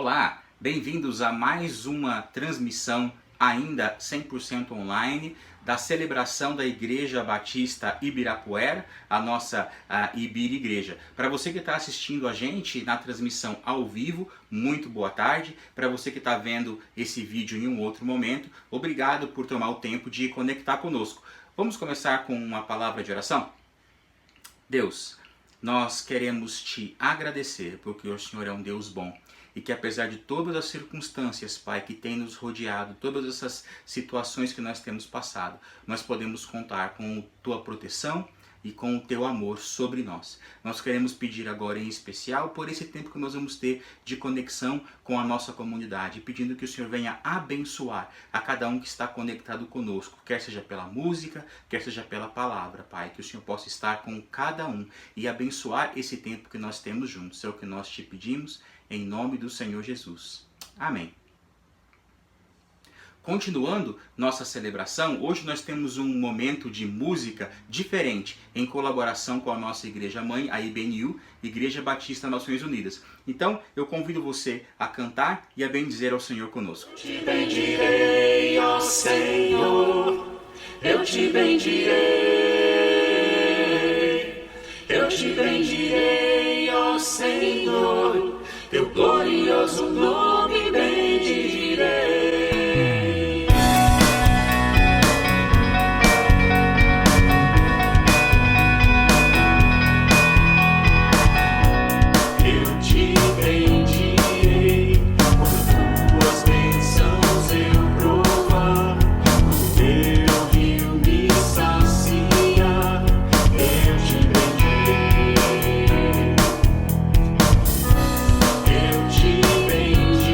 Olá, bem-vindos a mais uma transmissão ainda 100% online da celebração da Igreja Batista Ibirapuera, a nossa Ibira Igreja. Para você que está assistindo a gente na transmissão ao vivo, muito boa tarde. Para você que está vendo esse vídeo em um outro momento, obrigado por tomar o tempo de conectar conosco. Vamos começar com uma palavra de oração? Deus, nós queremos te agradecer porque o Senhor é um Deus bom. E que apesar de todas as circunstâncias, Pai, que tem nos rodeado, todas essas situações que nós temos passado, nós podemos contar com Tua proteção e com o Teu amor sobre nós. Nós queremos pedir agora em especial por esse tempo que nós vamos ter de conexão com a nossa comunidade, pedindo que o Senhor venha abençoar a cada um que está conectado conosco, quer seja pela música, quer seja pela palavra, Pai, que o Senhor possa estar com cada um e abençoar esse tempo que nós temos juntos. É o que nós te pedimos, em nome do Senhor Jesus. Amém. Continuando nossa celebração, hoje nós temos um momento de música diferente, em colaboração com a nossa igreja mãe, a IBNU, Igreja Batista Nações Unidas. Então, eu convido você a cantar e a bendizer ao Senhor conosco. Eu te bendirei, ó Senhor, eu te bendirei, eu te bendirei, ó Senhor, teu glorioso nome bendirei. Eu te bendirei, por tuas bênçãos eu provar, o teu rio me sacia, eu te bendirei. Eu te bendirei.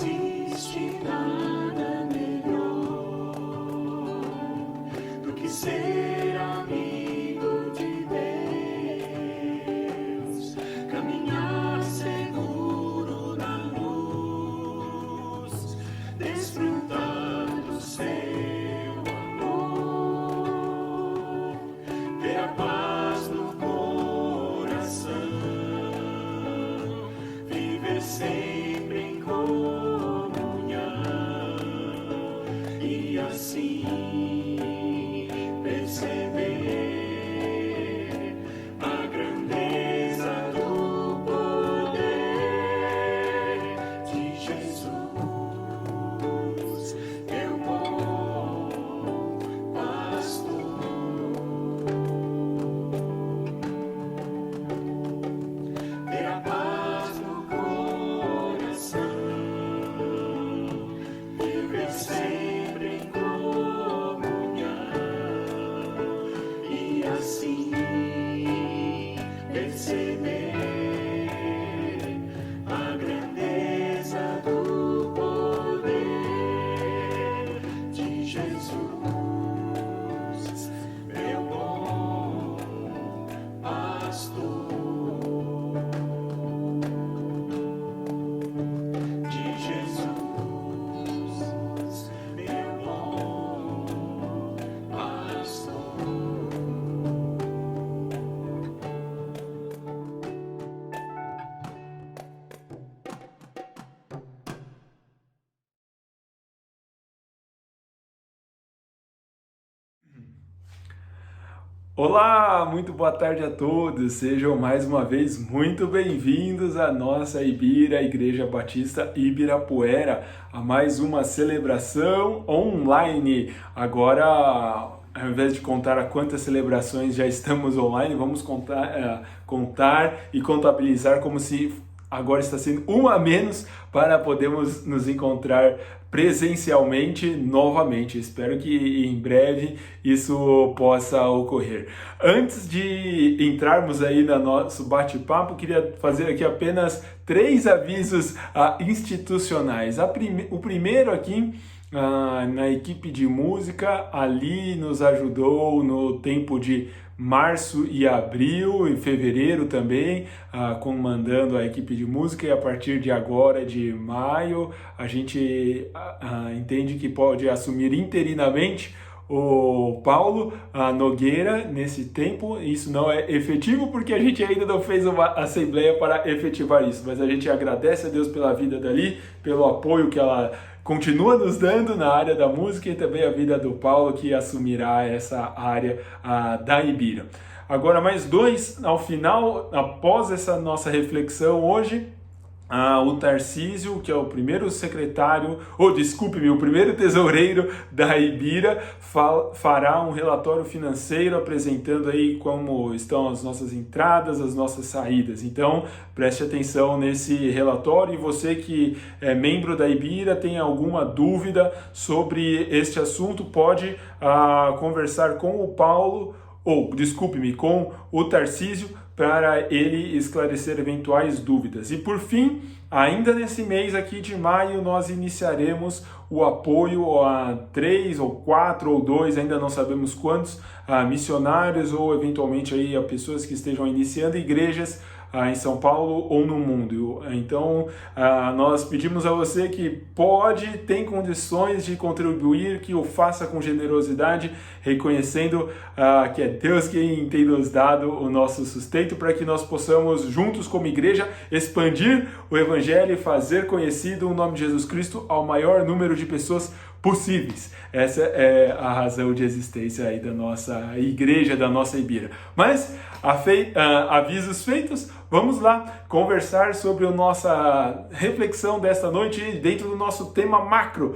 existe nada melhor do que ser amigo de Deus, caminhar seguro na luz, desfrutar do seu amor, ter a paz no coração, viver sempre em comunhão e assim perceber a grandeza do poder de Jesus, meu bom pastor. Ter a paz no coração, viver sempre em comunhão e assim perceber a grandeza do poder de Jesus, meu bom pastor. De Jesus, meu bom pastor. Olá, muito boa tarde a todos, sejam mais uma vez muito bem-vindos à nossa Ibira, Igreja Batista Ibirapuera, a mais uma celebração online. Agora, ao invés de contar a quantas celebrações já estamos online, vamos contar e contabilizar como se agora está sendo uma a menos para podermos nos encontrar presencialmente novamente. Espero que em breve isso possa ocorrer. Antes de entrarmos aí no nosso bate-papo, queria fazer aqui apenas 3 avisos institucionais. O primeiro aqui, na equipe de música, ali nos ajudou no tempo de março e abril, em fevereiro também, comandando a equipe de música, e a partir de agora, de maio, a gente entende que pode assumir interinamente o Paulo Nogueira nesse tempo. Isso não é efetivo porque a gente ainda não fez uma assembleia para efetivar isso, mas a gente agradece a Deus pela vida dali, pelo apoio que ela continua nos dando na área da música, e também a vida do Paulo, que assumirá essa área da Ibira. Agora mais 2, ao final, após essa nossa reflexão hoje, o Tarcísio, que é o primeiro secretário, o primeiro tesoureiro da Ibira, fará um relatório financeiro apresentando aí como estão as nossas entradas, as nossas saídas. Então, preste atenção nesse relatório, e você que é membro da Ibira, tem alguma dúvida sobre este assunto, pode conversar com o Paulo, com o Tarcísio, para ele esclarecer eventuais dúvidas. E por fim, ainda nesse mês aqui de maio, nós iniciaremos o apoio a 3 ou 4 ou 2, ainda não sabemos quantos, missionários ou eventualmente aí a pessoas que estejam iniciando igrejas em São Paulo ou no mundo. Então, nós pedimos a você que tem condições de contribuir, que o faça com generosidade, reconhecendo que é Deus quem tem nos dado o nosso sustento, para que nós possamos, juntos como igreja, expandir o Evangelho e fazer conhecido o nome de Jesus Cristo ao maior número de pessoas possíveis. Essa é a razão de existência aí da nossa igreja, da nossa Ibira. Mas, avisos feitos, vamos lá conversar sobre a nossa reflexão desta noite dentro do nosso tema macro,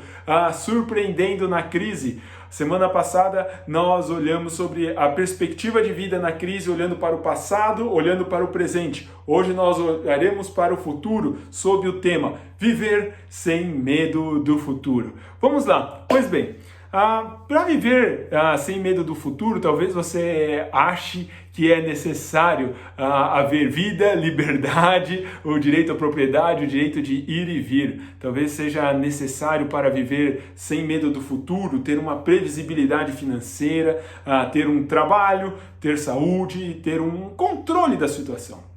surpreendendo na crise. Semana passada nós olhamos sobre a perspectiva de vida na crise, olhando para o passado, olhando para o presente. Hoje nós olharemos para o futuro sob o tema Viver sem medo do futuro. Vamos lá. Pois bem, Para viver sem medo do futuro, talvez você ache que é necessário haver vida, liberdade, o direito à propriedade, o direito de ir e vir. Talvez seja necessário para viver sem medo do futuro, ter uma previsibilidade financeira, ter um trabalho, ter saúde, ter um controle da situação.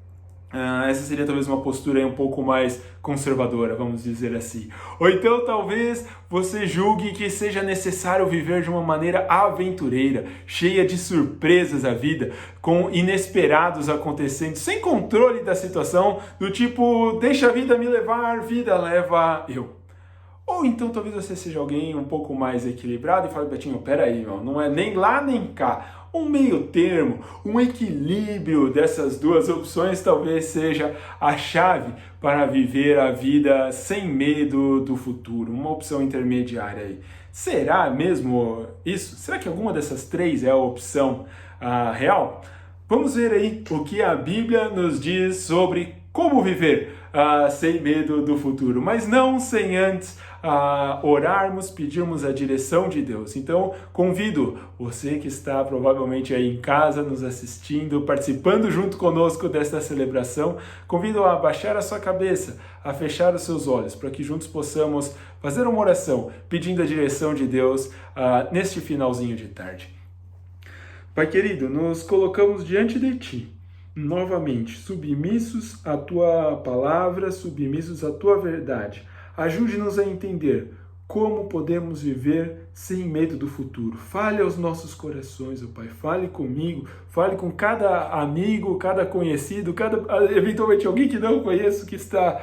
Essa seria talvez uma postura aí um pouco mais conservadora, vamos dizer assim. Ou então talvez você julgue que seja necessário viver de uma maneira aventureira, cheia de surpresas a vida, com inesperados acontecendo, sem controle da situação, do tipo, deixa a vida me levar, vida leva eu. Ou então talvez você seja alguém um pouco mais equilibrado e fale, Betinho, peraí, não é nem lá nem cá. Um meio termo, um equilíbrio dessas duas opções talvez seja a chave para viver a vida sem medo do futuro, uma opção intermediária aí. Será mesmo isso? Será que alguma dessas três é a opção real? Vamos ver aí o que a Bíblia nos diz sobre como viver sem medo do futuro, mas não sem antes orarmos, pedirmos a direção de Deus. Então, convido você que está provavelmente aí em casa, nos assistindo, participando junto conosco desta celebração, convido a baixar a sua cabeça, a fechar os seus olhos, para que juntos possamos fazer uma oração, pedindo a direção de Deus neste finalzinho de tarde. Pai querido, nos colocamos diante de Ti, novamente, submissos à Tua palavra, submissos à Tua verdade. Ajude-nos a entender como podemos viver sem medo do futuro. Fale aos nossos corações, ó Pai. Fale comigo, fale com cada amigo, cada conhecido, eventualmente alguém que não conheço, que está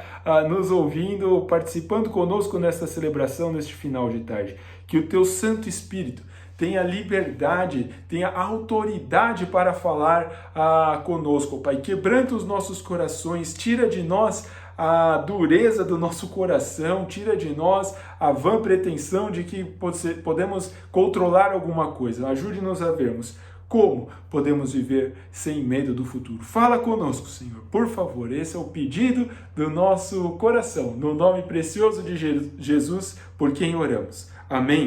nos ouvindo, participando conosco nesta celebração, neste final de tarde. Que o Teu Santo Espírito tenha liberdade, tenha autoridade para falar conosco, Pai. Quebranta os nossos corações, tira de nós a dureza do nosso coração, tira de nós a vã pretensão de que podemos controlar alguma coisa. Ajude-nos a vermos como podemos viver sem medo do futuro. Fala conosco, Senhor, por favor. Esse é o pedido do nosso coração, no nome precioso de Jesus, por quem oramos. Amém.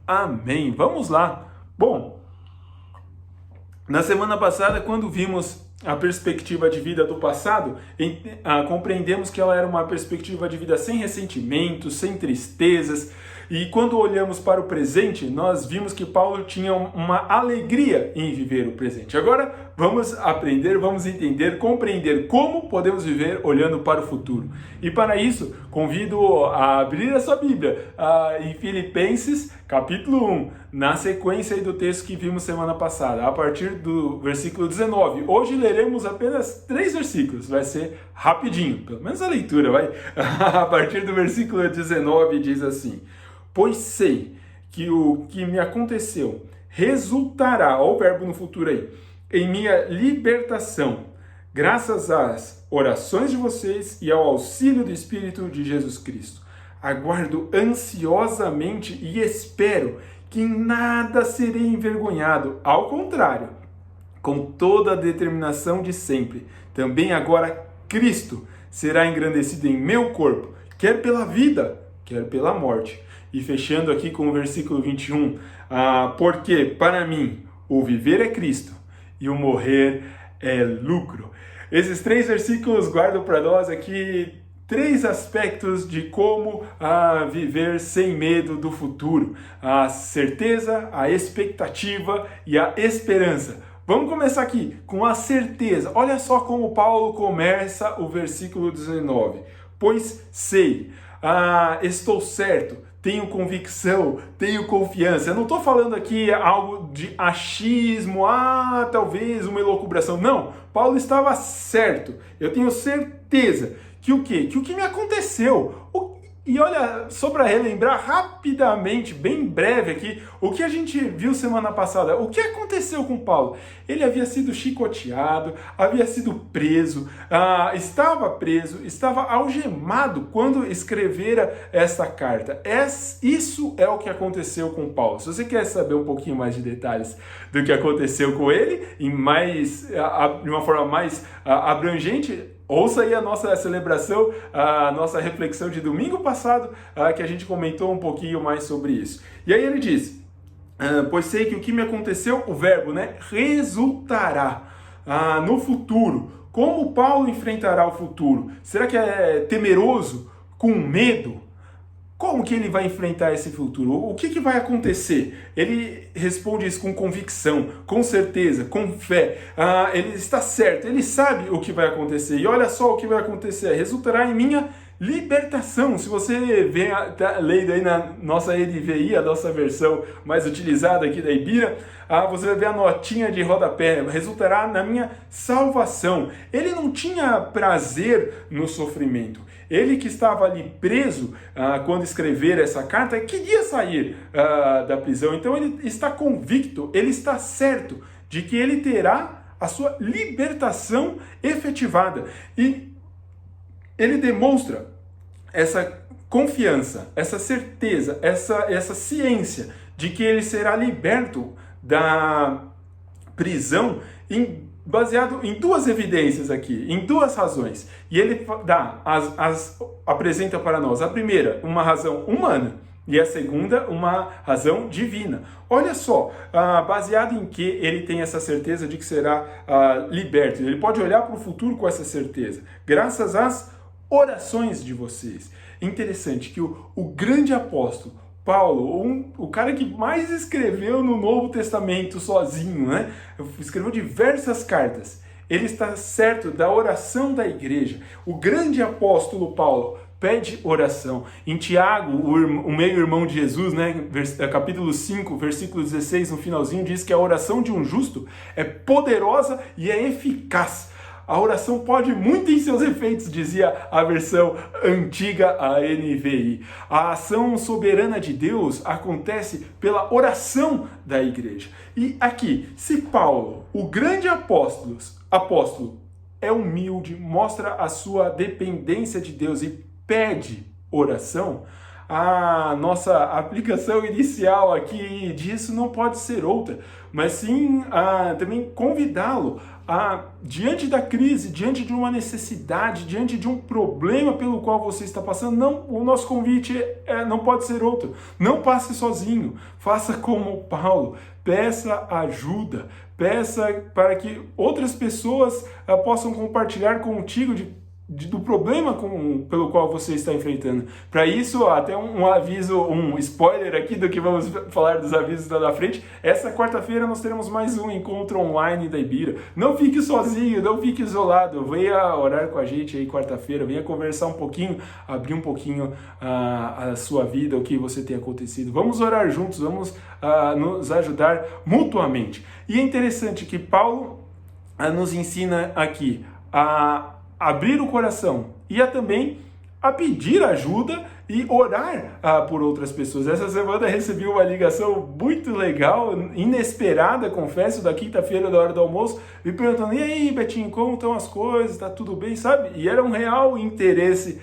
Amém. Vamos lá. Bom, na semana passada, quando vimos a perspectiva de vida do passado, compreendemos que ela era uma perspectiva de vida sem ressentimentos, sem tristezas, e quando olhamos para o presente, nós vimos que Paulo tinha uma alegria em viver o presente. Agora vamos aprender, vamos entender, compreender como podemos viver olhando para o futuro. E para isso, convido a abrir a sua Bíblia em Filipenses, capítulo 1, na sequência do texto que vimos semana passada, a partir do versículo 19. Hoje leremos apenas 3 versículos, vai ser rapidinho, pelo menos a leitura, vai. A partir do versículo 19 diz assim: pois sei que o que me aconteceu resultará, olha o verbo no futuro aí, em minha libertação, graças às orações de vocês e ao auxílio do Espírito de Jesus Cristo. Aguardo ansiosamente e espero que em nada serei envergonhado, ao contrário, com toda a determinação de sempre. Também agora Cristo será engrandecido em meu corpo, quer pela vida, quer pela morte. E fechando aqui com o versículo 21, porque para mim o viver é Cristo e o morrer é lucro. Esses 3 versículos guardam para nós aqui 3 aspectos de como viver sem medo do futuro: a certeza, a expectativa e a esperança. Vamos começar aqui com a certeza. Olha só como Paulo começa o versículo 19. Pois sei, estou certo, tenho convicção, tenho confiança. Eu não estou falando aqui algo de achismo, talvez uma elucubração. Não, Paulo estava certo. Eu tenho certeza que o quê? Que o que me aconteceu. E olha, só para relembrar rapidamente, bem breve aqui, o que a gente viu semana passada. O que aconteceu com Paulo? Ele havia sido chicoteado, havia sido preso, estava algemado quando escrevera esta carta. Isso é o que aconteceu com Paulo. Se você quer saber um pouquinho mais de detalhes do que aconteceu com ele, de uma forma mais abrangente, ouça aí a nossa celebração, a nossa reflexão de domingo passado, que a gente comentou um pouquinho mais sobre isso. E aí ele diz, pois sei que o que me aconteceu, o verbo, né, resultará no futuro. Como Paulo enfrentará o futuro? Será que é temeroso, com medo? Como que ele vai enfrentar esse futuro? O que vai acontecer? Ele responde isso com convicção, com certeza, com fé. Ele está certo, ele sabe o que vai acontecer. E olha só o que vai acontecer. Resultará em minha libertação. Se você tá lendo aí na nossa NVI, a nossa versão mais utilizada aqui da Ibira, você vai ver a notinha de rodapé. Resultará na minha salvação. Ele não tinha prazer no sofrimento. Ele que estava ali preso quando escrever essa carta, queria sair da prisão. Então ele está convicto, ele está certo de que ele terá a sua libertação efetivada. E ele demonstra essa confiança, essa certeza, essa ciência de que ele será liberto da prisão baseado em duas evidências aqui, em duas razões. E ele apresenta para nós a primeira, uma razão humana, e a segunda, uma razão divina. Olha só, baseado em que ele tem essa certeza de que será liberto. Ele pode olhar para o futuro com essa certeza, graças às orações de vocês. Interessante que o grande apóstolo Paulo, o cara que mais escreveu no Novo Testamento sozinho, né? Escreveu diversas cartas. Ele está certo da oração da igreja. O grande apóstolo Paulo pede oração. Em Tiago, o meio-irmão de Jesus, né? Capítulo 5, versículo 16, no finalzinho, diz que a oração de um justo é poderosa e é eficaz. A oração pode muito em seus efeitos, dizia a versão antiga, a NVI. A ação soberana de Deus acontece pela oração da igreja. E aqui, se Paulo, o grande apóstolo, é humilde, mostra a sua dependência de Deus e pede oração, a nossa aplicação inicial aqui disso não pode ser outra, mas sim também convidá-lo diante da crise, diante de uma necessidade, diante de um problema pelo qual você está passando. Não, o nosso convite não pode ser outro. Não passe sozinho, faça como Paulo, peça ajuda, peça para que outras pessoas possam compartilhar contigo do problema pelo qual você está enfrentando. Para isso, até um aviso, um spoiler aqui do que vamos falar dos avisos lá na frente. Essa quarta-feira nós teremos mais um encontro online da Ibira. Não fique sozinho, não fique isolado. Venha orar com a gente aí quarta-feira, venha conversar um pouquinho, abrir um pouquinho a sua vida, o que você tem acontecido. Vamos orar juntos, vamos nos ajudar mutuamente. E é interessante que Paulo nos ensina aqui a abrir o coração e também a pedir ajuda e orar por outras pessoas. Essa semana recebi uma ligação muito legal, inesperada, confesso, da quinta-feira da hora do almoço, me perguntando: e aí, Betinho, como estão as coisas? Tá tudo bem, sabe? E era um real interesse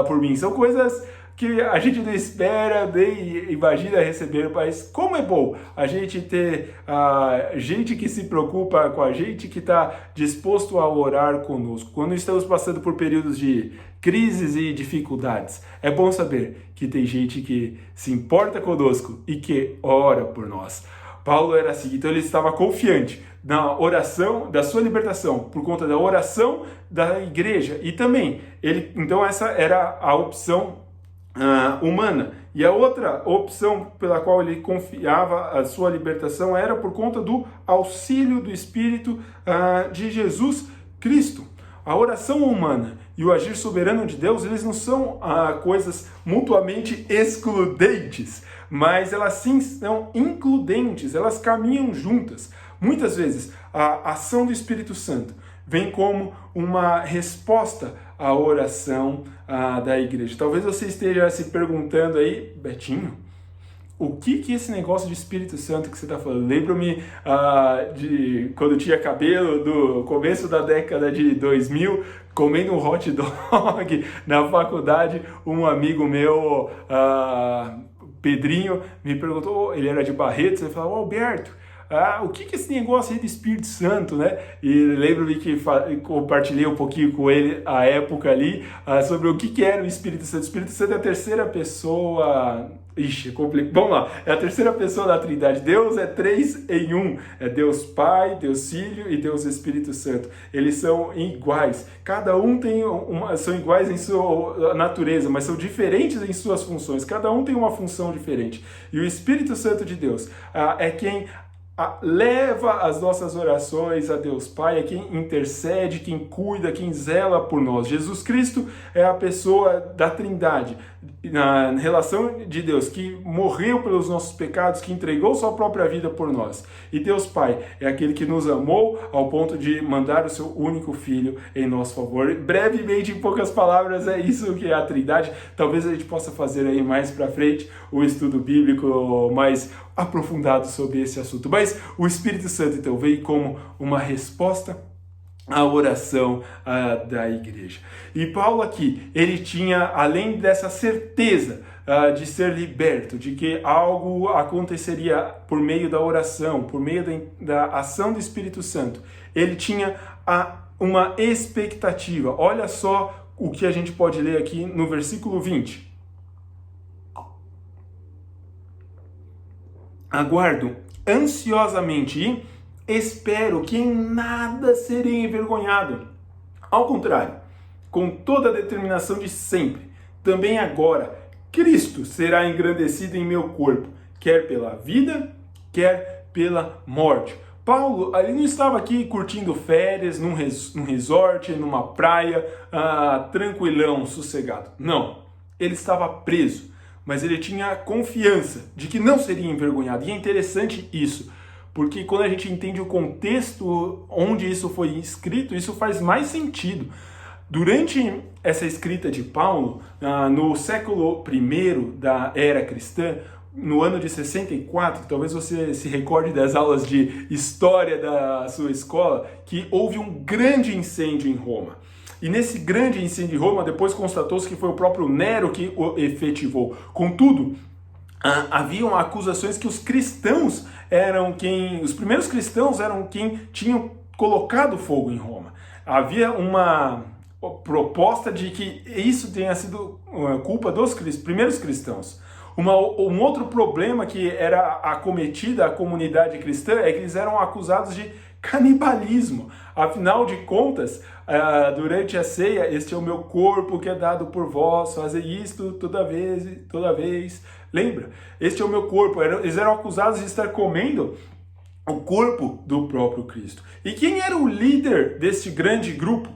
por mim. São coisas que a gente não espera, nem imagina receber, mas como é bom a gente ter gente que se preocupa com a gente, que está disposto a orar conosco. Quando estamos passando por períodos de crises e dificuldades, é bom saber que tem gente que se importa conosco e que ora por nós. Paulo era assim, então ele estava confiante na oração da sua libertação, por conta da oração da igreja. E também, então essa era a opção humana. E a outra opção pela qual ele confiava a sua libertação era por conta do auxílio do Espírito de Jesus Cristo. A oração humana e o agir soberano de Deus, eles não são coisas mutuamente excludentes, mas elas sim são includentes, elas caminham juntas. Muitas vezes a ação do Espírito Santo vem como uma resposta à oração da igreja. Talvez você esteja se perguntando aí: Betinho, o que esse negócio de Espírito Santo que você está falando? Lembro-me de quando tinha cabelo, do começo da década de 2000, comendo um hot dog na faculdade. Um amigo meu, Pedrinho, me perguntou, ele era de Barretos, ele falou: Alberto, o que é esse negócio aí do Espírito Santo, né? E lembro-me que compartilhei um pouquinho com ele a época ali sobre o que era o Espírito Santo. O Espírito Santo é a terceira pessoa... Ixi, é complicado. Vamos lá, é a terceira pessoa da Trindade. Deus é 3 em 1. É Deus Pai, Deus Filho e Deus Espírito Santo. Eles são iguais. Cada um são iguais em sua natureza, mas são diferentes em suas funções. Cada um tem uma função diferente. E o Espírito Santo de Deus é quem leva as nossas orações a Deus Pai, é quem intercede, quem cuida, quem zela por nós. Jesus Cristo é a pessoa da Trindade, na relação de Deus, que morreu pelos nossos pecados, que entregou sua própria vida por nós. E Deus Pai é aquele que nos amou ao ponto de mandar o seu único Filho em nosso favor. Brevemente, em poucas palavras, é isso que é a Trindade. Talvez a gente possa fazer aí mais para frente o estudo bíblico mais aprofundado sobre esse assunto. Mas o Espírito Santo, então, veio como uma resposta à oração da igreja. E Paulo aqui, ele tinha, além dessa certeza de ser liberto, de que algo aconteceria por meio da oração, por meio da ação do Espírito Santo, ele tinha uma expectativa. Olha só o que a gente pode ler aqui no versículo 20. Aguardo ansiosamente e espero que em nada serei envergonhado. Ao contrário, com toda a determinação de sempre, também agora, Cristo será engrandecido em meu corpo, quer pela vida, quer pela morte. Paulo, ele não estava aqui curtindo férias, num resort, numa praia, tranquilão, sossegado. Não, ele estava preso. Mas ele tinha confiança de que não seria envergonhado. E é interessante isso, porque quando a gente entende o contexto onde isso foi escrito, isso faz mais sentido. Durante essa escrita de Paulo, no século I da era cristã, no ano de 64, talvez você se recorde das aulas de história da sua escola, que houve um grande incêndio em Roma. E nesse grande incêndio em Roma, depois constatou-se que foi o próprio Nero que o efetivou. Contudo, haviam acusações que os primeiros cristãos eram quem tinham colocado fogo em Roma. Havia uma proposta de que isso tenha sido culpa dos primeiros cristãos. Um outro problema que era acometida a comunidade cristã é que eles eram acusados de canibalismo. Afinal de contas, durante a ceia, este é o meu corpo que é dado por vós, fazei isto toda vez. Lembra? Este é o meu corpo. Eles eram acusados de estar comendo o corpo do próprio Cristo. E quem era o líder deste grande grupo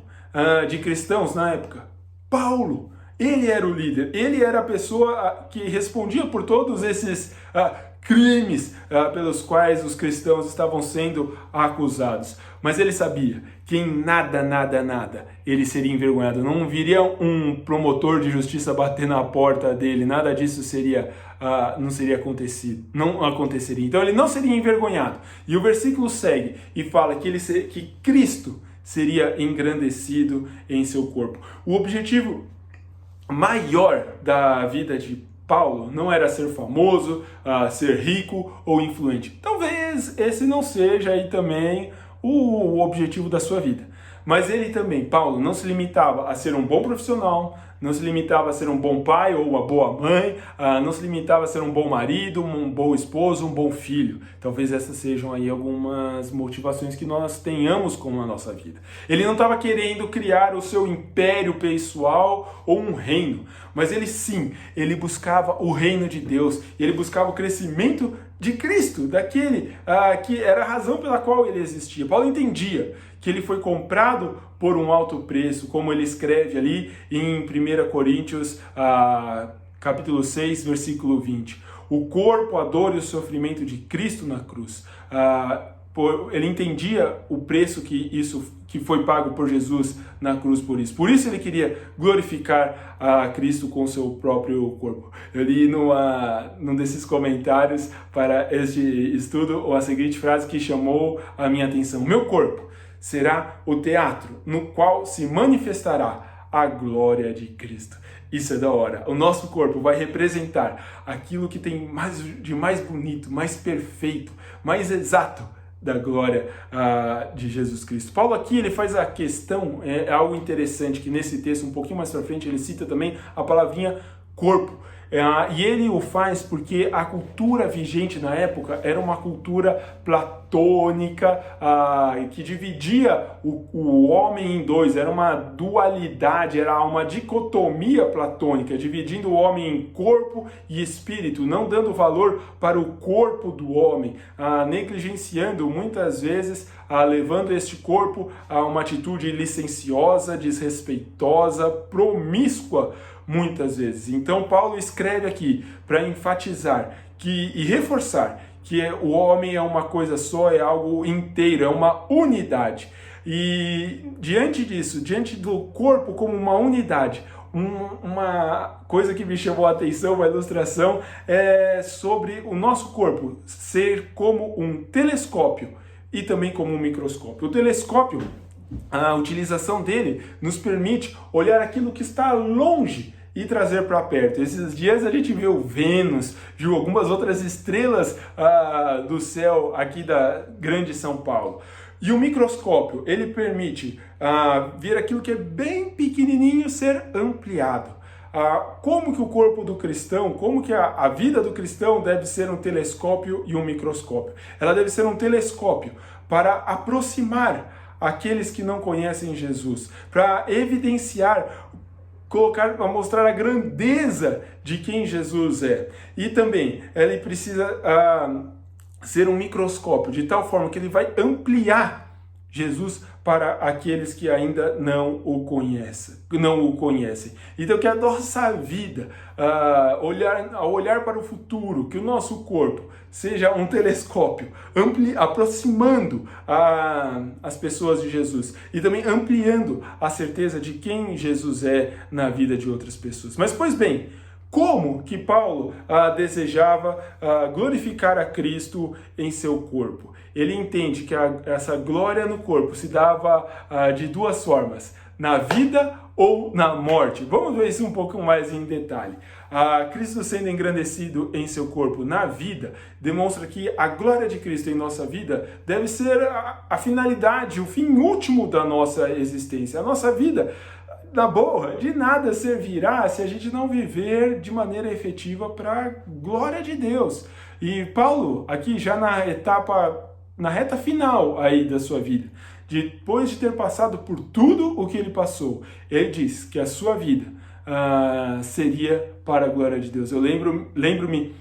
de cristãos na época? Paulo. Ele era o líder. Ele era a pessoa que respondia por todos esses crimes pelos quais os cristãos estavam sendo acusados. Mas ele sabia que em nada ele seria envergonhado. Não viria um promotor de justiça bater na porta dele, nada disso não aconteceria. Então ele não seria envergonhado. E o versículo segue e fala que Cristo seria engrandecido em seu corpo. O objetivo maior da vida de Paulo não era ser famoso, ser rico ou influente. Talvez esse não seja aí também o objetivo da sua vida. Mas ele também, Paulo, não se limitava a ser um bom profissional, não se limitava a ser um bom pai ou uma boa mãe, não se limitava a ser um bom marido, um bom esposo, um bom filho. Talvez essas sejam aí algumas motivações que nós tenhamos como na nossa vida. Ele não estava querendo criar o seu império pessoal ou um reino, mas ele buscava o reino de Deus, ele buscava o crescimento de Cristo, daquele que era a razão pela qual ele existia. Paulo entendia que ele foi comprado por um alto preço, como ele escreve ali em 1 Coríntios, capítulo 6, versículo 20. O corpo, a dor e o sofrimento de Cristo na cruz. Ele entendia o preço que foi pago por Jesus na cruz por isso. Por isso ele queria glorificar a Cristo com seu próprio corpo. Eu li num desses comentários para este estudo a seguinte frase que chamou a minha atenção. Meu corpo será o teatro no qual se manifestará a glória de Cristo. Isso é da hora. O nosso corpo vai representar aquilo que tem de mais bonito, mais perfeito, mais exato da glória de Jesus Cristo. Paulo aqui ele faz a questão, é algo interessante, que nesse texto, um pouquinho mais para frente, ele cita também a palavrinha corpo. E ele o faz porque a cultura vigente na época era uma cultura platônica, que dividia o homem em dois, era uma dualidade, era uma dicotomia platônica, dividindo o homem em corpo e espírito, não dando valor para o corpo do homem, negligenciando muitas vezes, levando este corpo a uma atitude licenciosa, desrespeitosa, promíscua, muitas vezes. Então Paulo escreve aqui para enfatizar e reforçar que o homem é uma coisa só, é algo inteiro, é uma unidade. E diante disso, diante do corpo como uma unidade, uma coisa que me chamou a atenção, uma ilustração, é sobre o nosso corpo ser como um telescópio e também como um microscópio. O telescópio, a utilização dele nos permite olhar aquilo que está longe e trazer para perto. Esses dias a gente viu Vênus, viu algumas outras estrelas do céu aqui da grande São Paulo. E o microscópio, ele permite ver aquilo que é bem pequenininho ser ampliado. Como que o corpo do cristão, como que a vida do cristão deve ser um telescópio e um microscópio? Ela deve ser um telescópio para aproximar aqueles que não conhecem Jesus, para evidenciar, mostrar a grandeza de quem Jesus é. E também ele precisa ser um microscópio, de tal forma que ele vai ampliar Jesus para aqueles que ainda não o conhecem. Então que a nossa vida, ao olhar para o futuro, que o nosso corpo seja um telescópio, aproximando as pessoas de Jesus e também ampliando a certeza de quem Jesus é na vida de outras pessoas. Mas, pois bem, como que Paulo desejava glorificar a Cristo em seu corpo? Ele entende que essa glória no corpo se dava de duas formas, na vida ou na morte. Vamos ver isso um pouco mais em detalhe. Cristo sendo engrandecido em seu corpo na vida, demonstra que a glória de Cristo em nossa vida deve ser a finalidade, o fim último da nossa existência. A nossa vida, na boa, de nada servirá se a gente não viver de maneira efetiva para a glória de Deus. E Paulo, aqui já na reta final aí da sua vida, depois de ter passado por tudo o que ele passou, ele diz que a sua vida seria para a glória de Deus. Eu lembro-me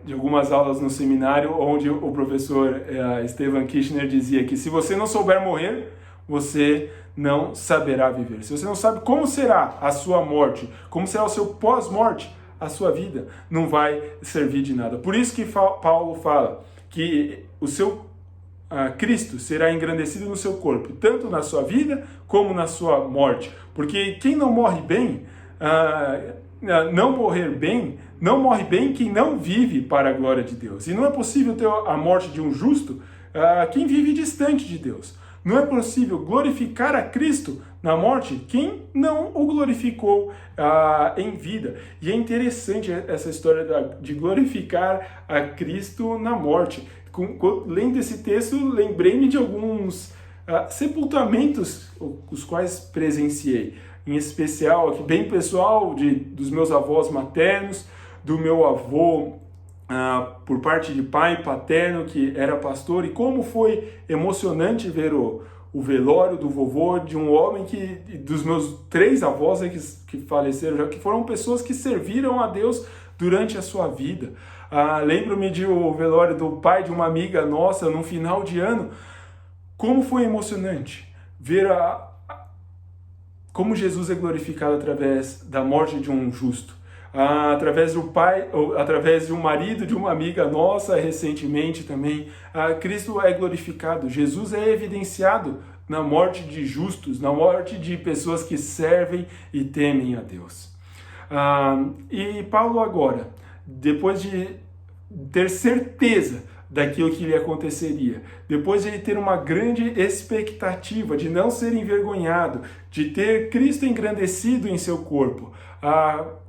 de algumas aulas no seminário onde o professor Stephen Kirchner dizia que se você não souber morrer, você não saberá viver. Se você não sabe como será a sua morte, como será o seu pós-morte, a sua vida não vai servir de nada. Por isso que Paulo fala que o seu Cristo será engrandecido no seu corpo, tanto na sua vida como na sua morte. Porque quem não morre bem, não morre bem quem não vive para a glória de Deus. E não é possível ter a morte de um justo quem vive distante de Deus. Não é possível glorificar a Cristo na morte quem não o glorificou em vida. E é interessante essa história de glorificar a Cristo na morte. Lendo esse texto, lembrei-me de alguns sepultamentos os quais presenciei. Em especial, aqui bem pessoal, dos meus avós maternos, do meu avô por parte de pai paterno, que era pastor, e como foi emocionante ver o velório do vovô de um homem dos meus 3 avós que faleceram já, que foram pessoas que serviram a Deus durante a sua vida. Lembro-me o velório do pai de uma amiga nossa no final de ano. Como foi emocionante ver como Jesus é glorificado através da morte de um justo. Através do pai, através de um marido de uma amiga nossa recentemente também, Cristo é glorificado, Jesus é evidenciado na morte de justos, na morte de pessoas que servem e temem a Deus. E Paulo agora, depois de ter certeza daquilo que lhe aconteceria, depois de ele ter uma grande expectativa de não ser envergonhado, de ter Cristo engrandecido em seu corpo,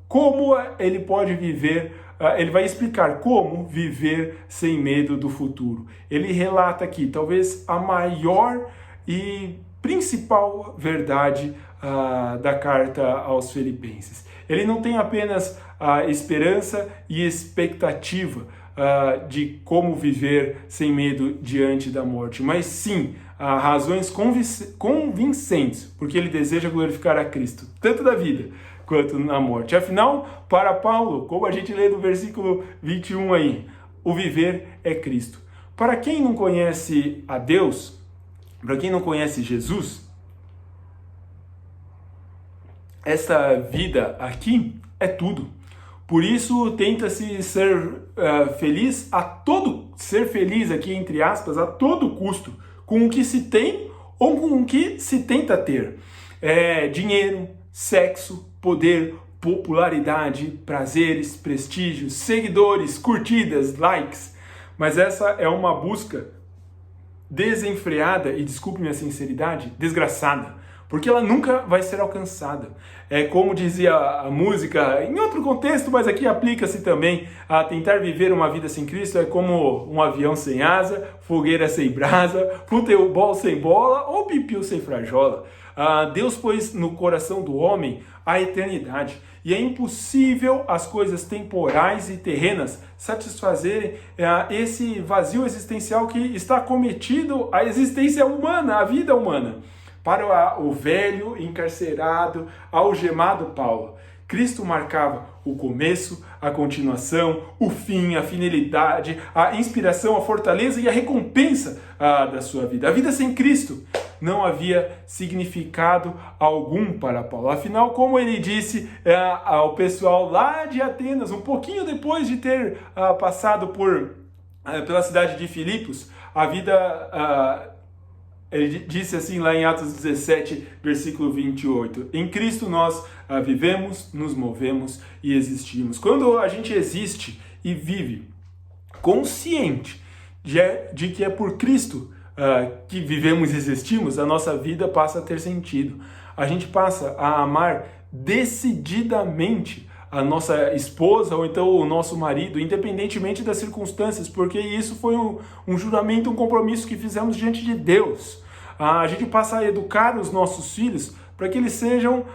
como ele pode viver, ele vai explicar como viver sem medo do futuro. Ele relata aqui, talvez a maior e principal verdade da carta aos Filipenses. Ele não tem apenas a esperança e expectativa de como viver sem medo diante da morte, mas sim razões convincentes, porque ele deseja glorificar a Cristo, tanto na vida quanto na morte. Afinal, para Paulo, como a gente lê no versículo 21 aí, o viver é Cristo. Para quem não conhece a Deus, para quem não conhece Jesus, essa vida aqui é tudo. Por isso, tenta-se ser feliz ser feliz aqui, entre aspas, a todo custo, com o que se tem ou com o que se tenta ter. Dinheiro, sexo, poder, popularidade, prazeres, prestígio, seguidores, curtidas, likes. Mas essa é uma busca desenfreada, e desculpe minha sinceridade, desgraçada, porque ela nunca vai ser alcançada. É como dizia a música, em outro contexto, mas aqui aplica-se também, a tentar viver uma vida sem Cristo é como um avião sem asa, fogueira sem brasa, futebol sem bola ou pipiu sem frajola. Deus pôs no coração do homem a eternidade, e é impossível as coisas temporais e terrenas satisfazerem esse vazio existencial que está cometido à existência humana, à vida humana. Para o velho, encarcerado, algemado Paulo, Cristo marcava o começo, a continuação, o fim, a finalidade, a inspiração, a fortaleza e a recompensa da sua vida. A vida sem Cristo não havia significado algum para Paulo. Afinal, como ele disse ao pessoal lá de Atenas, um pouquinho depois de ter passado pela cidade de Filipos, a vida... Ele disse assim lá em Atos 17, versículo 28, em Cristo nós vivemos, nos movemos e existimos. Quando a gente existe e vive consciente de que é por Cristo que vivemos e existimos, a nossa vida passa a ter sentido. A gente passa a amar decididamente a nossa esposa ou então o nosso marido, independentemente das circunstâncias, porque isso foi um juramento, um compromisso que fizemos diante de Deus. A gente passa a educar os nossos filhos para que eles sejam,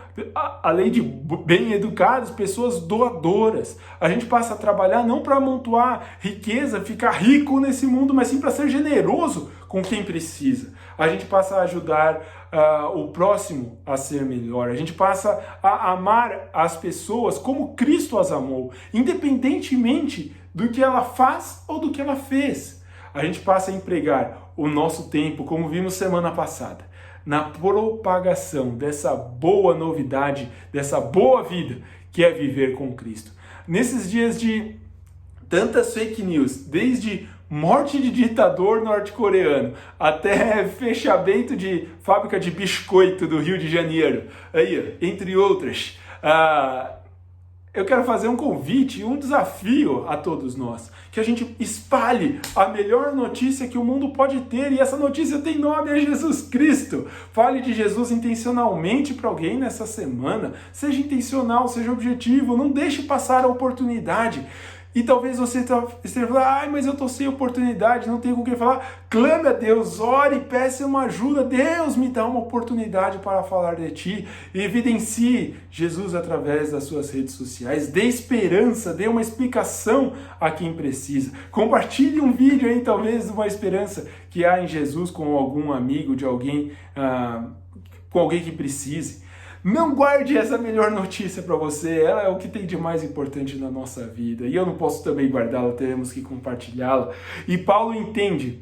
além de bem educados, pessoas doadoras. A gente passa a trabalhar não para amontoar riqueza, ficar rico nesse mundo, mas sim para ser generoso com quem precisa. A gente passa a ajudar o próximo a ser melhor. A gente passa a amar as pessoas como Cristo as amou, independentemente do que ela faz ou do que ela fez. A gente passa a empregar o nosso tempo, como vimos semana passada, na propagação dessa boa novidade, dessa boa vida que é viver com Cristo. Nesses dias de tantas fake news, desde morte de ditador norte-coreano até fechamento de fábrica de biscoito do Rio de Janeiro, aí, entre outras, eu quero fazer um convite, um desafio a todos nós, que a gente espalhe a melhor notícia que o mundo pode ter, e essa notícia tem nome, é Jesus Cristo. Fale de Jesus intencionalmente para alguém nessa semana, seja intencional, seja objetivo, não deixe passar a oportunidade. E talvez você esteja falando, mas eu estou sem oportunidade, não tenho com quem falar. Clame a Deus, ore, peça uma ajuda. Deus me dá uma oportunidade para falar de ti. Evidencie Jesus através das suas redes sociais. Dê esperança, dê uma explicação a quem precisa. Compartilhe um vídeo aí, talvez, de uma esperança que há em Jesus com algum amigo, de alguém, com alguém que precise. Não guarde essa melhor notícia para você, ela é o que tem de mais importante na nossa vida. E eu não posso também guardá-la, teremos que compartilhá-la. E Paulo entende,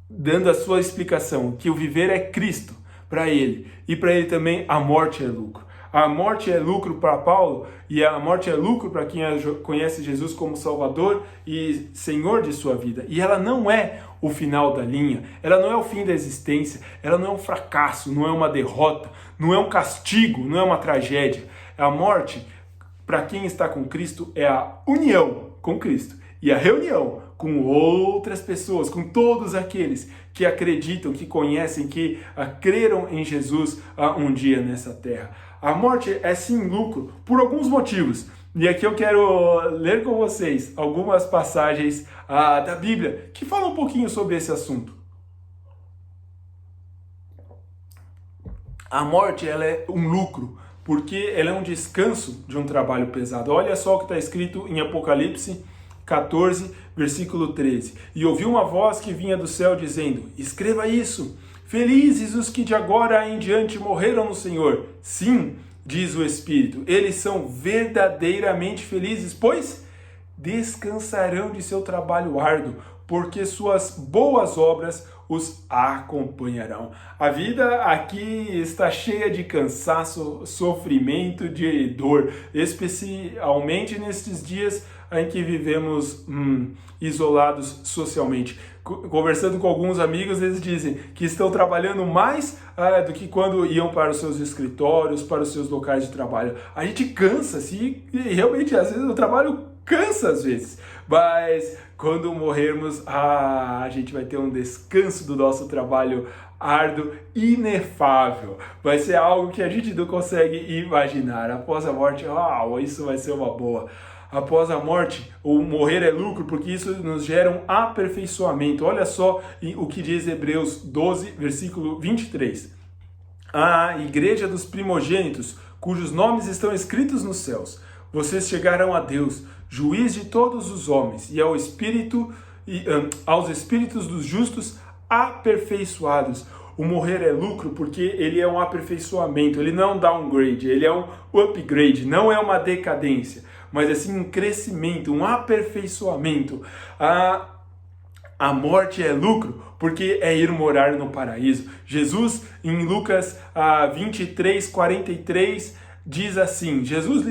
dando a sua explicação, que o viver é Cristo para ele. E para ele também a morte é lucro. A morte é lucro para Paulo e a morte é lucro para quem conhece Jesus como Salvador e Senhor de sua vida. E ela não é o final da linha, ela não é o fim da existência, ela não é um fracasso, não é uma derrota, não é um castigo, não é uma tragédia. A morte, para quem está com Cristo, é a união com Cristo. E e a reunião com outras pessoas, com todos aqueles que acreditam, que conhecem, que creram em Jesus um dia nessa terra. A morte é sim lucro por alguns motivos. E aqui eu quero ler com vocês algumas passagens da Bíblia que falam um pouquinho sobre esse assunto. A morte, ela é um lucro, porque ela é um descanso de um trabalho pesado. Olha só o que está escrito em Apocalipse 14, versículo 13. E ouvi uma voz que vinha do céu dizendo: escreva isso, felizes os que de agora em diante morreram no Senhor. Sim, diz o Espírito, eles são verdadeiramente felizes, pois descansarão de seu trabalho árduo, porque suas boas obras os acompanharão. A vida aqui está cheia de cansaço, sofrimento, de dor, especialmente nestes dias em que vivemos isolados socialmente. Conversando com alguns amigos, eles dizem que estão trabalhando mais do que quando iam para os seus escritórios, para os seus locais de trabalho. A gente cansa-se e realmente às vezes o trabalho cansa às vezes, mas quando morrermos, a gente vai ter um descanso do nosso trabalho árduo, inefável. Vai ser algo que a gente não consegue imaginar. Após a morte, isso vai ser uma boa. Após a morte, o morrer é lucro, porque isso nos gera um aperfeiçoamento. Olha só o que diz Hebreus 12, versículo 23. A igreja dos primogênitos, cujos nomes estão escritos nos céus. Vocês chegarão a Deus, juiz de todos os homens, e aos espíritos dos justos aperfeiçoados. O morrer é lucro porque ele é um aperfeiçoamento, ele não é um downgrade, ele é um upgrade, não é uma decadência, mas assim um crescimento, um aperfeiçoamento. A morte é lucro porque é ir morar no paraíso. Jesus, em Lucas 23, 43, diz assim, Jesus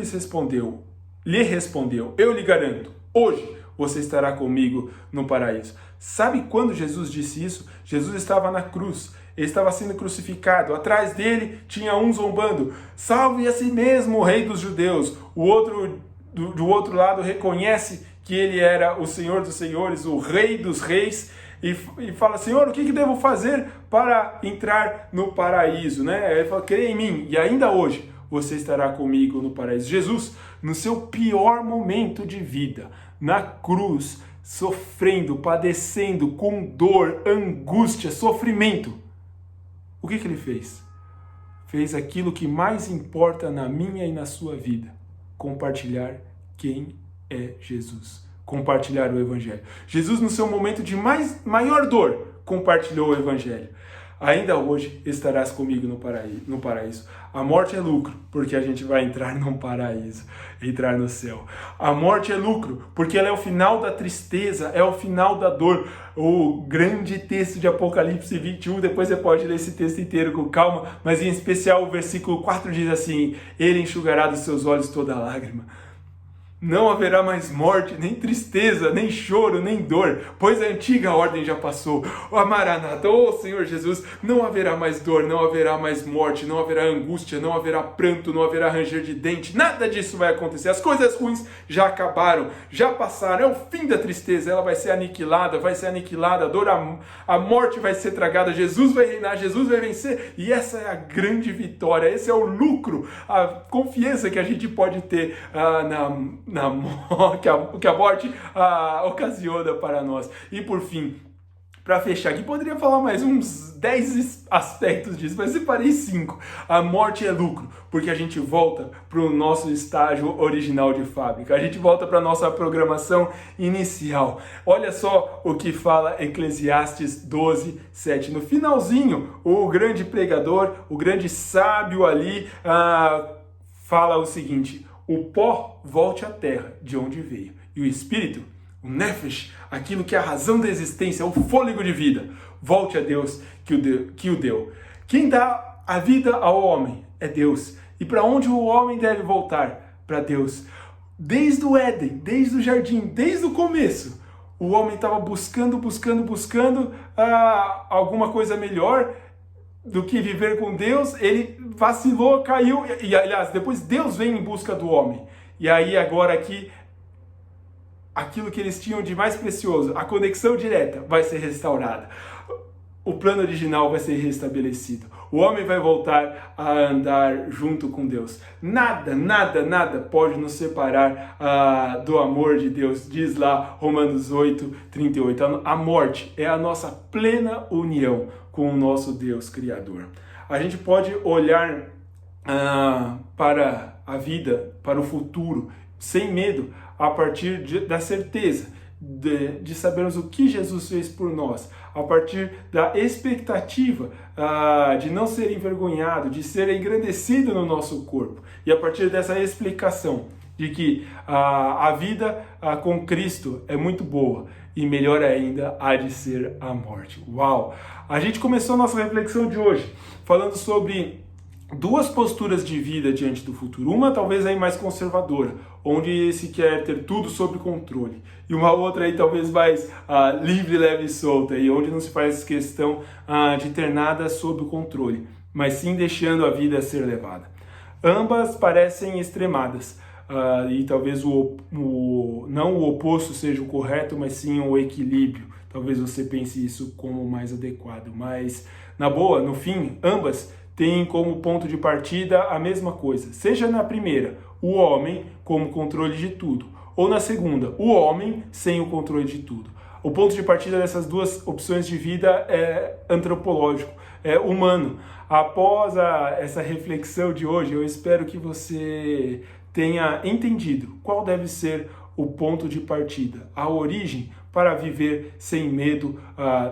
lhe respondeu, eu lhe garanto, hoje você estará comigo no paraíso. Sabe quando Jesus disse isso? Jesus estava na cruz, ele estava sendo crucificado, atrás dele tinha um zombando, salve a si mesmo, o rei dos judeus. O outro, do outro lado, reconhece que ele era o Senhor dos senhores, o rei dos reis, e fala, Senhor, o que devo fazer para entrar no paraíso? Né? Ele fala, crê em mim, e ainda hoje você estará comigo no paraíso. Jesus, no seu pior momento de vida, na cruz, sofrendo, padecendo, com dor, angústia, sofrimento, o que ele fez? Fez aquilo que mais importa na minha e na sua vida, compartilhar quem é Jesus, compartilhar o Evangelho. Jesus, no seu momento de maior dor, compartilhou o Evangelho. Ainda hoje estarás comigo no paraíso. A morte é lucro, porque a gente vai entrar num paraíso, entrar no céu. A morte é lucro, porque ela é o final da tristeza, é o final da dor. O grande texto de Apocalipse 21, depois você pode ler esse texto inteiro com calma, mas em especial o versículo 4 diz assim, ele enxugará dos seus olhos toda lágrima. Não haverá mais morte, nem tristeza, nem choro, nem dor, pois a antiga ordem já passou. Maranata, Senhor Jesus, não haverá mais dor, não haverá mais morte, não haverá angústia, não haverá pranto, não haverá ranger de dente, nada disso vai acontecer. As coisas ruins já acabaram, já passaram, é o fim da tristeza, ela vai ser aniquilada, a dor, a morte vai ser tragada, Jesus vai reinar, Jesus vai vencer, e essa é a grande vitória, esse é o lucro, a confiança que a gente pode ter que a morte ocasiona para nós. E por fim, para fechar aqui, poderia falar mais uns 10 aspectos disso, mas separei 5. A morte é lucro, porque a gente volta para o nosso estágio original de fábrica, a gente volta para a nossa programação inicial. Olha só o que fala Eclesiastes 12, 7. No finalzinho, o grande pregador, o grande sábio ali, fala o seguinte, o pó volte à terra de onde veio, e o espírito, o nefesh, aquilo que é a razão da existência, o fôlego de vida, volte a Deus que o deu. Quem dá a vida ao homem é Deus. E para onde o homem deve voltar? Para Deus. Desde o Éden, desde o jardim, desde o começo, o homem estava buscando alguma coisa melhor do que viver com Deus. Ele vacilou, caiu, e aliás, depois Deus vem em busca do homem. E aí agora aqui aquilo que eles tinham de mais precioso, a conexão direta, vai ser restaurada. O plano original vai ser restabelecido. O homem vai voltar a andar junto com Deus. Nada, nada, nada pode nos separar do amor de Deus. Diz lá Romanos 8:38. A morte é a nossa plena união com o nosso Deus Criador. A gente pode olhar para a vida, para o futuro, sem medo, a partir da certeza de sabermos o que Jesus fez por nós, a partir da expectativa de não ser envergonhado, de ser engrandecido no nosso corpo, e a partir dessa explicação de que a vida com Cristo é muito boa e melhor ainda há de ser a morte. Uau! A gente começou a nossa reflexão de hoje falando sobre duas posturas de vida diante do futuro. Uma talvez aí mais conservadora, onde se quer ter tudo sob controle. E uma outra aí talvez mais livre, leve e solta, e onde não se faz questão de ter nada sob controle, mas sim deixando a vida ser levada. Ambas parecem extremadas, e talvez não o oposto seja o correto, mas sim o equilíbrio. Talvez você pense isso como mais adequado, mas na boa, no fim, ambas têm como ponto de partida a mesma coisa. Seja na primeira, o homem como controle de tudo, ou na segunda, o homem sem o controle de tudo. O ponto de partida dessas duas opções de vida é antropológico, é humano. Após essa reflexão de hoje, eu espero que você tenha entendido qual deve ser o ponto de partida, a origem para viver sem medo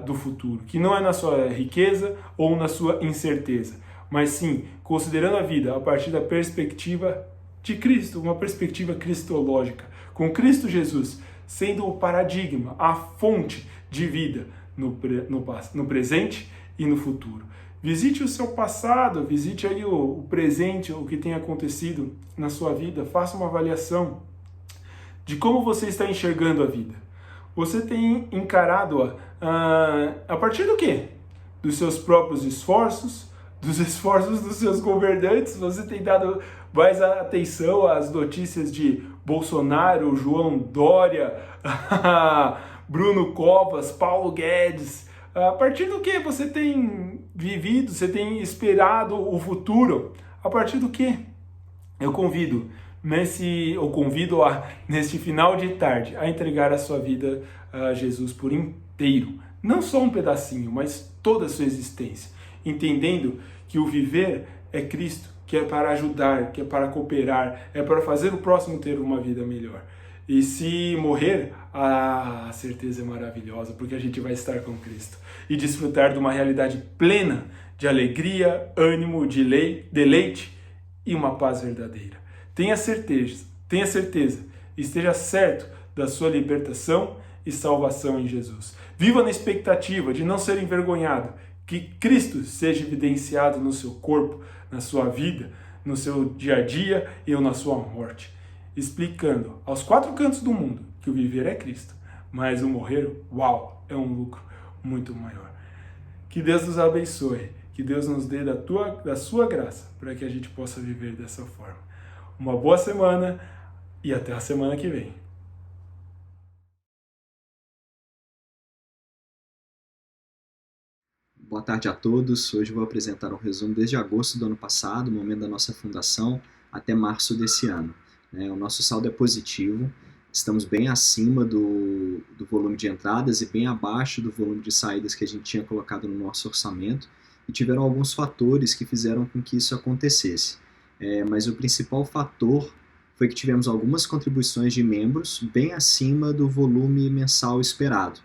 do futuro, que não é na sua riqueza ou na sua incerteza, mas sim considerando a vida a partir da perspectiva de Cristo, uma perspectiva cristológica, com Cristo Jesus sendo o paradigma, a fonte de vida no presente e no futuro. Visite o seu passado, visite aí o presente, o que tem acontecido na sua vida, faça uma avaliação de como você está enxergando a vida. Você tem encarado-a a partir do quê? Dos seus próprios esforços, dos esforços dos seus governantes? Você tem dado mais atenção às notícias de Bolsonaro, João Dória, Bruno Covas, Paulo Guedes? A partir do que você tem vivido, você tem esperado o futuro? A partir do que? Eu convido nesse final de tarde a entregar a sua vida a Jesus por inteiro. Não só um pedacinho, mas toda a sua existência. Entendendo que o viver é Cristo, que é para ajudar, que é para cooperar, é para fazer o próximo ter uma vida melhor. E se morrer, a certeza é maravilhosa, porque a gente vai estar com Cristo e desfrutar de uma realidade plena de alegria, ânimo, deleite e uma paz verdadeira. Tenha certeza, esteja certo da sua libertação e salvação em Jesus. Viva na expectativa de não ser envergonhado, que Cristo seja evidenciado no seu corpo, na sua vida, no seu dia a dia e na sua morte, explicando aos quatro cantos do mundo que o viver é Cristo, mas o morrer, uau, é um lucro muito maior. Que Deus nos abençoe, que Deus nos dê da sua graça para que a gente possa viver dessa forma. Uma boa semana e até a semana que vem. Boa tarde a todos. Hoje eu vou apresentar um resumo desde agosto do ano passado, no momento da nossa fundação, até março desse ano. O nosso saldo é positivo, estamos bem acima do volume de entradas e bem abaixo do volume de saídas que a gente tinha colocado no nosso orçamento, e tiveram alguns fatores que fizeram com que isso acontecesse. Mas o principal fator foi que tivemos algumas contribuições de membros bem acima do volume mensal esperado.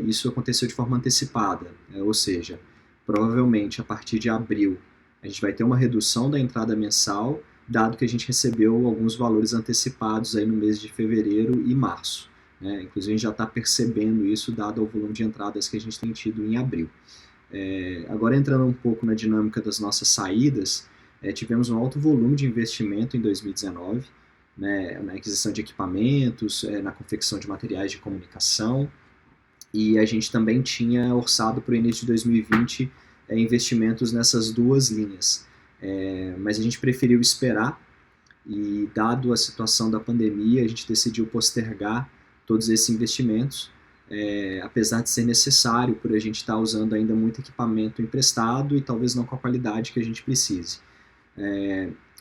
Isso aconteceu de forma antecipada, ou seja, provavelmente a partir de abril a gente vai ter uma redução da entrada mensal, dado que a gente recebeu alguns valores antecipados aí no mês de fevereiro e março. Inclusive a gente já está percebendo isso, dado o volume de entradas que a gente tem tido em abril. Agora entrando um pouco na dinâmica das nossas saídas, tivemos um alto volume de investimento em 2019, na aquisição de equipamentos, na confecção de materiais de comunicação, e a gente também tinha orçado para o início de 2020 investimentos nessas duas linhas. Mas a gente preferiu esperar e dado a situação da pandemia, a gente decidiu postergar todos esses investimentos, apesar de ser necessário por a gente estar usando ainda muito equipamento emprestado e talvez não com a qualidade que a gente precise.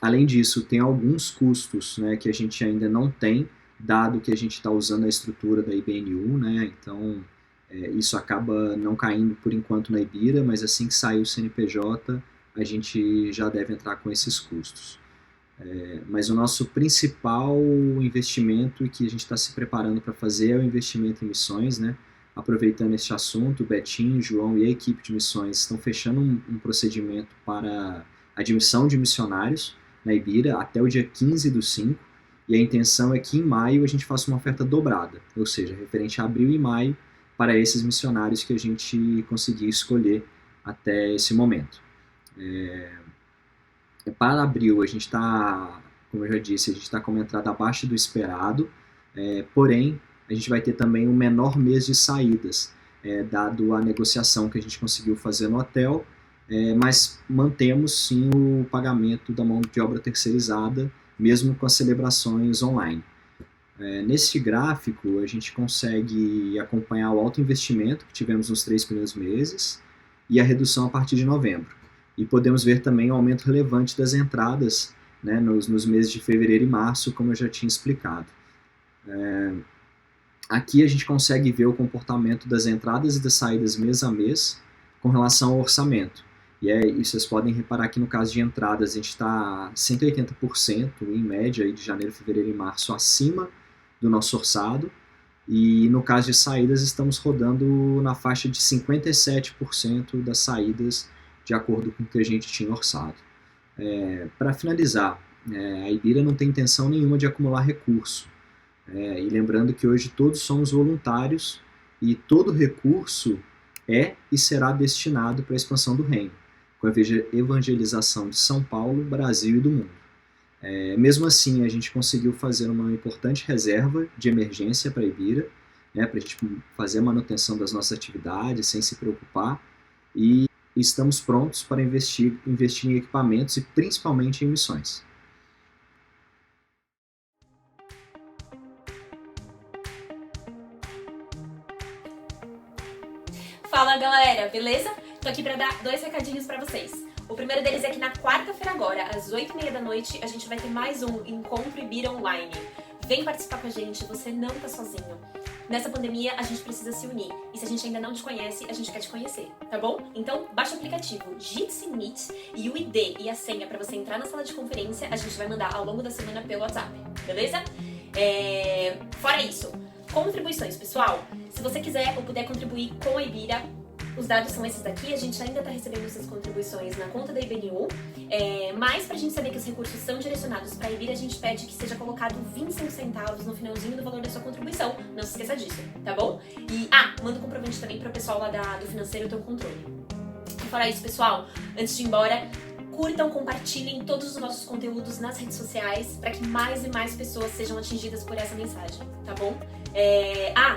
Além disso, tem alguns custos, né, que a gente ainda não tem, dado que a gente está usando a estrutura da IBNU, né, então isso acaba não caindo por enquanto na Ibira, mas assim que sair o CNPJ, a gente já deve entrar com esses custos. Mas o nosso principal investimento e que a gente está se preparando para fazer é o investimento em missões, né? Aproveitando este assunto, o Betinho, o João e a equipe de missões estão fechando um procedimento para admissão de missionários na Ibira até o dia 15/5, e a intenção é que em maio a gente faça uma oferta dobrada, ou seja, referente a abril e maio, para esses missionários que a gente conseguir escolher até esse momento. Para abril, a gente está, como eu já disse, a gente está com uma entrada abaixo do esperado, porém, a gente vai ter também um menor mês de saídas, dado a negociação que a gente conseguiu fazer no hotel, mas mantemos sim o pagamento da mão de obra terceirizada, mesmo com as celebrações online. Nesse gráfico, a gente consegue acompanhar o alto investimento que tivemos nos 3 primeiros meses e a redução a partir de novembro. E podemos ver também o aumento relevante das entradas, né, nos meses de fevereiro e março, como eu já tinha explicado. Aqui a gente consegue ver o comportamento das entradas e das saídas mês a mês com relação ao orçamento. E vocês podem reparar que no caso de entradas a gente está 180% em média aí de janeiro, fevereiro e março acima do nosso orçado, e no caso de saídas estamos rodando na faixa de 57% das saídas de acordo com o que a gente tinha orçado. Para finalizar, a Ibira não tem intenção nenhuma de acumular recurso. E lembrando que hoje todos somos voluntários e todo recurso é e será destinado para a expansão do reino, com a evangelização de São Paulo, Brasil e do mundo. Mesmo assim, a gente conseguiu fazer uma importante reserva de emergência para a Ibira, né, para a gente fazer a manutenção das nossas atividades sem se preocupar, e estamos prontos para investir em equipamentos e principalmente em missões. Fala galera, beleza? Tô aqui pra dar 2 recadinhos pra vocês. O primeiro deles é que na quarta-feira agora, às 8h30 da noite, a gente vai ter mais um Encontro Ibira Online. Vem participar com a gente, você não tá sozinho. Nessa pandemia, a gente precisa se unir. E se a gente ainda não te conhece, a gente quer te conhecer, tá bom? Então, baixa o aplicativo Jitsi Meet e o ID e a senha pra você entrar na sala de conferência, a gente vai mandar ao longo da semana pelo WhatsApp, beleza? Fora isso, contribuições, pessoal. Se você quiser ou puder contribuir com a Ibira, os dados são esses daqui, a gente ainda está recebendo essas contribuições na conta da IBNU, mas para a gente saber que os recursos são direcionados para a Ibira, a gente pede que seja colocado 25 centavos no finalzinho do valor da sua contribuição, não se esqueça disso, tá bom? E, manda um comprovante também para o pessoal lá do financeiro ter o controle. E fora isso, pessoal, antes de ir embora, curtam, compartilhem todos os nossos conteúdos nas redes sociais para que mais e mais pessoas sejam atingidas por essa mensagem, tá bom?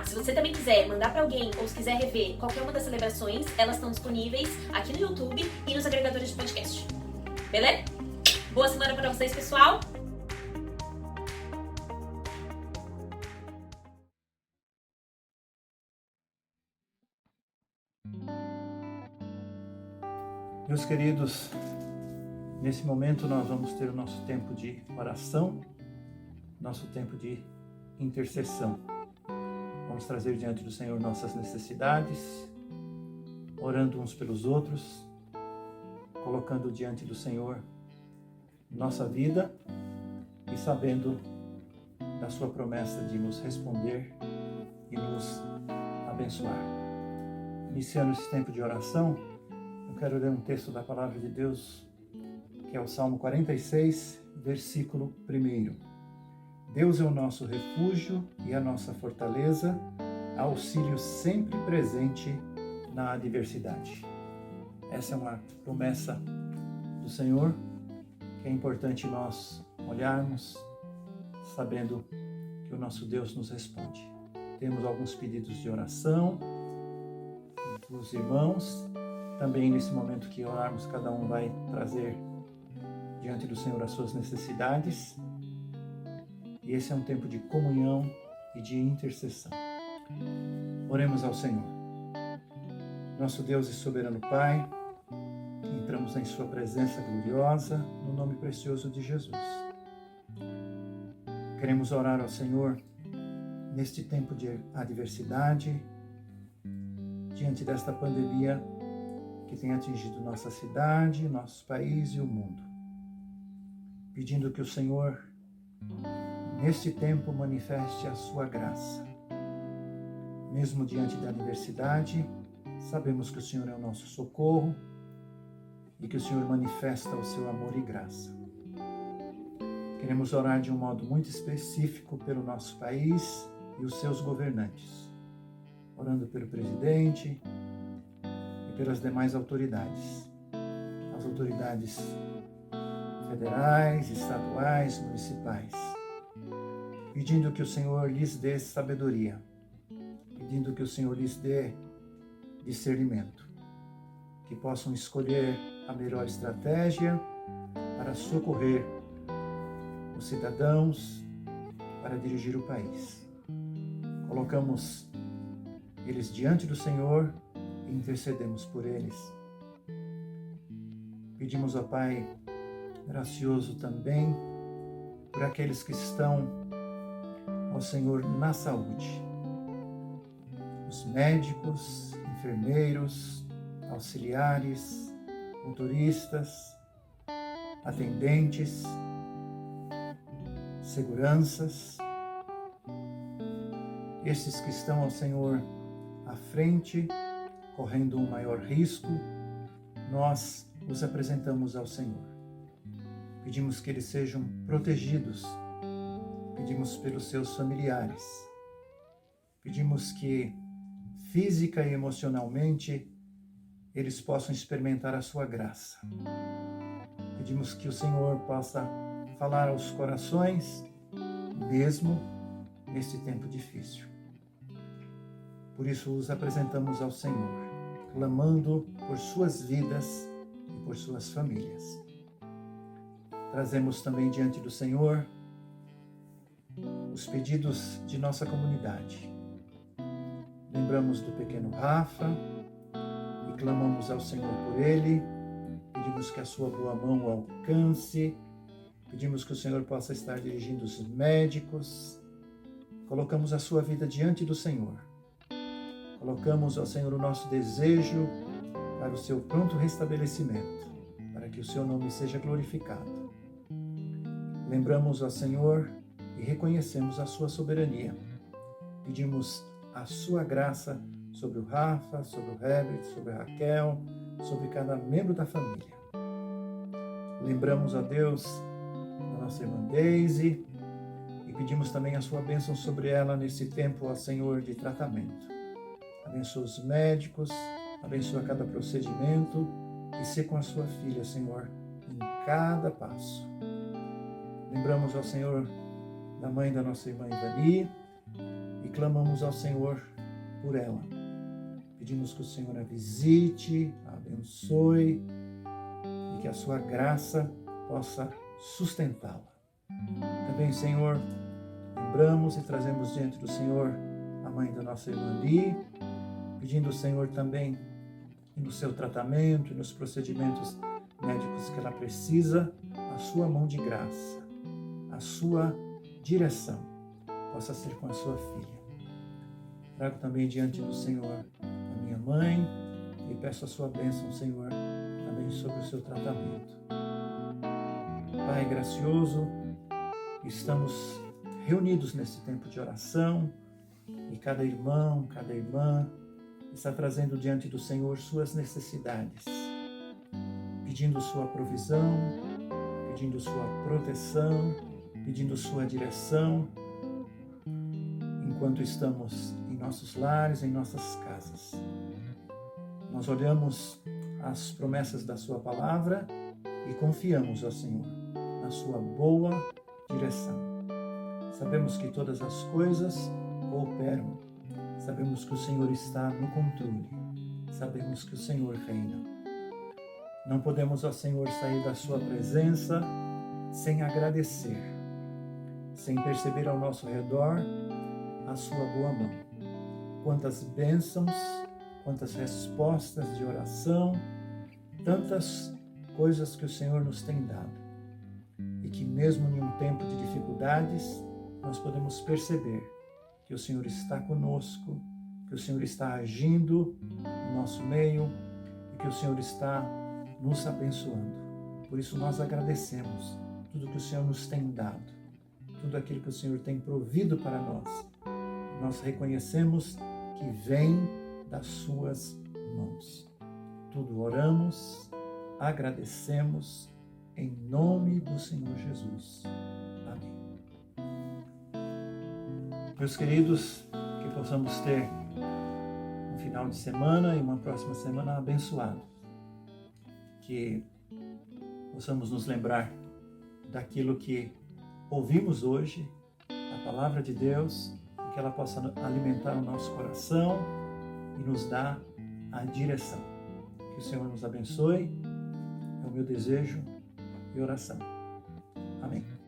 Se você também quiser mandar para alguém ou se quiser rever qualquer uma das celebrações, elas estão disponíveis aqui no YouTube e nos agregadores de podcast. Beleza? Boa semana para vocês, pessoal! Meus queridos, nesse momento nós vamos ter o nosso tempo de oração, nosso tempo de intercessão. Vamos trazer diante do Senhor nossas necessidades, orando uns pelos outros, colocando diante do Senhor nossa vida e sabendo da sua promessa de nos responder e nos abençoar. Iniciando esse tempo de oração, eu quero ler um texto da Palavra de Deus, que é o Salmo 46, versículo 1. Deus é o nosso refúgio e a nossa fortaleza, auxílio sempre presente na adversidade. Essa é uma promessa do Senhor, que é importante nós olharmos, sabendo que o nosso Deus nos responde. Temos alguns pedidos de oração dos irmãos. Também nesse momento que orarmos, cada um vai trazer diante do Senhor as suas necessidades. E esse é um tempo de comunhão e de intercessão. Oremos ao Senhor. Nosso Deus e soberano Pai, entramos em Sua presença gloriosa, no nome precioso de Jesus. Queremos orar ao Senhor neste tempo de adversidade, diante desta pandemia que tem atingido nossa cidade, nosso país e o mundo. Pedindo que o Senhor, neste tempo, manifeste a sua graça. Mesmo diante da adversidade, sabemos que o Senhor é o nosso socorro e que o Senhor manifesta o seu amor e graça. Queremos orar de um modo muito específico pelo nosso país e os seus governantes, orando pelo presidente e pelas demais autoridades, as autoridades federais, estaduais, municipais, pedindo que o Senhor lhes dê sabedoria, pedindo que o Senhor lhes dê discernimento, que possam escolher a melhor estratégia para socorrer os cidadãos, para dirigir o país. Colocamos eles diante do Senhor e intercedemos por eles. Pedimos ao Pai gracioso também por aqueles que estão, ó Senhor, na saúde. Os médicos, enfermeiros, auxiliares, motoristas, atendentes, seguranças, esses que estão, ao Senhor, à frente, correndo um maior risco, nós os apresentamos ao Senhor. Pedimos que eles sejam protegidos, pedimos pelos seus familiares, pedimos que física e emocionalmente eles possam experimentar a sua graça. Pedimos que o Senhor possa falar aos corações, mesmo neste tempo difícil. Por isso os apresentamos ao Senhor, clamando por suas vidas e por suas famílias. Trazemos também diante do Senhor os pedidos de nossa comunidade. Lembramos do pequeno Rafa e clamamos ao Senhor por ele. Pedimos que a sua boa mão o alcance. Pedimos que o Senhor possa estar dirigindo os médicos. Colocamos a sua vida diante do Senhor. Colocamos ao Senhor o nosso desejo para o seu pronto restabelecimento, para que o seu nome seja glorificado. Lembramos ao Senhor e reconhecemos a sua soberania. Pedimos a sua graça sobre o Rafa, sobre o Herbert, sobre a Raquel, sobre cada membro da família. Lembramos a Deus da nossa irmã Daisy e pedimos também a sua bênção sobre ela nesse tempo, ó Senhor, de tratamento. Abençoa os médicos, abençoa cada procedimento e ser com a sua filha, Senhor, em cada passo. Lembramos ao Senhor da mãe da nossa irmã Ivani e clamamos ao Senhor por ela. Pedimos que o Senhor a visite, a abençoe e que a sua graça possa sustentá-la. Também, Senhor, lembramos e trazemos diante do Senhor a mãe da nossa irmã Li, pedindo ao Senhor também no seu tratamento e nos procedimentos médicos que ela precisa, a sua mão de graça, a sua direção possa ser com a sua filha. Trago também diante do Senhor a minha mãe e peço a sua bênção, Senhor, também sobre o seu tratamento. Pai gracioso, estamos reunidos nesse tempo de oração e cada irmão, cada irmã está trazendo diante do Senhor suas necessidades, pedindo sua provisão, pedindo sua proteção, pedindo sua direção, enquanto estamos em nossos lares, em nossas casas. Nós olhamos as promessas da sua palavra e confiamos, ó Senhor, na sua boa direção. Sabemos que todas as coisas cooperam. Sabemos que o Senhor está no controle. Sabemos que o Senhor reina. Não podemos, ó Senhor, sair da sua presença sem agradecer. sem perceber ao nosso redor a sua boa mão. Quantas bênçãos, quantas respostas de oração, tantas coisas que o Senhor nos tem dado. E que mesmo em um tempo de dificuldades, nós podemos perceber que o Senhor está conosco, que o Senhor está agindo no nosso meio e que o Senhor está nos abençoando. Por isso nós agradecemos tudo que o Senhor nos tem dado, tudo aquilo que o Senhor tem provido para nós. Nós reconhecemos que vem das suas mãos. Tudo oramos, agradecemos, em nome do Senhor Jesus. Amém. Meus queridos, que possamos ter um final de semana e uma próxima semana abençoado. Que possamos nos lembrar daquilo que ouvimos hoje, a palavra de Deus, e que ela possa alimentar o nosso coração e nos dar a direção. Que o Senhor nos abençoe, é o meu desejo e oração. Amém.